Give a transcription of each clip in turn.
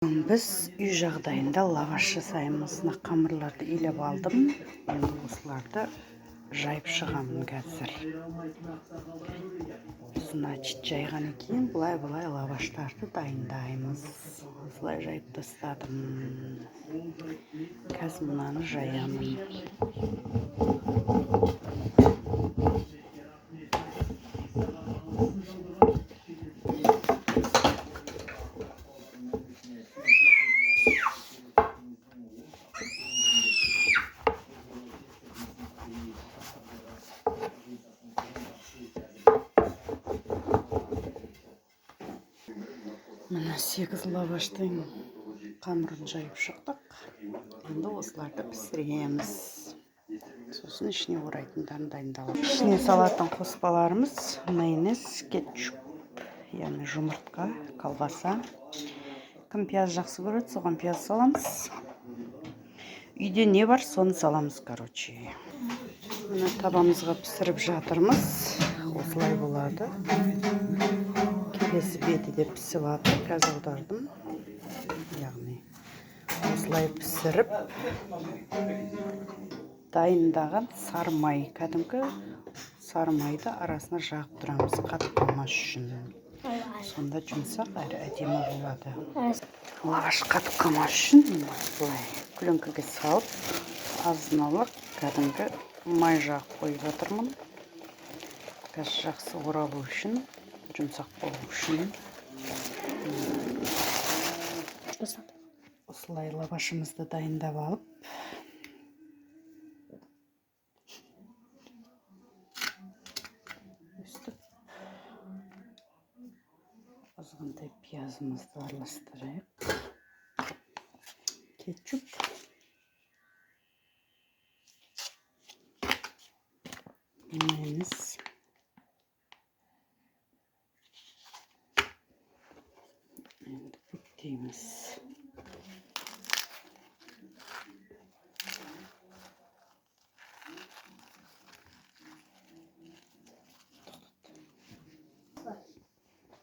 Біз үй жағдайында лаваш жасаймыз. Мына қамырларды илеп алдым. Енді осыларды жайып шығамын қазір. Значит, жайғаннан кейін бұлай лаваштарды дайындаймыз. Осылай жайып тастадым. Қазір мынаны жаямын. Мына 8 лаваштың қамырын жайып шықтық. Енді осыларды пісіреміз. Сосын ішіне орайтындарын дайындалып. Ішіне салатын қоспаларымыз майонез, кетчуп, яғни жұмыртқа, колбаса. Кім пияз жақсы көреді, соған пияз саламыз. Үйде не бар, соны саламыз, короче. Мына табамызға пісіріп жатырмыз. Осылай болады. Келесі беті де пісіп жатыр. Қазір аудардым. Яғни осылай пісіріп дайындаған сары май. Кәдімгі сары майды арасына жағып тұрамыз, қатып қалмас үшін. Сонда жұмсақ әрі әдемі болады. Лаваш қатып қалмас үшін осылай күліңкіге салып, азын-аулақ кәдімгі май жағып қойып жатырмын. Қазір жақсы оралу үшін, жұмсақ болу үшін. Осылай лавашымызды дайындап алып, азғантай пиязымызды араластырайық. Кетчуп, майонез, енді бүктейміз.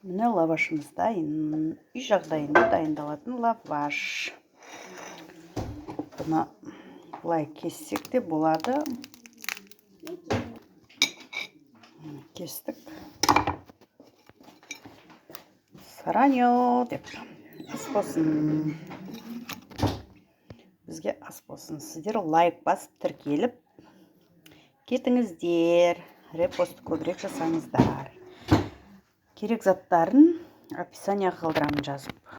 Міне лавашымыз дайын. Үй жағдайында дайындалатын лаваш. Бұны бұлай кессек те болады. Кестік. Сараньо деп. Ас болсын. Бізге ас болсын. Сіздер лайк басып тіркеліп кетіңіздер. Репост көбірек жасаңыздар. Керек заттарын описанияға қалдырамын жазып.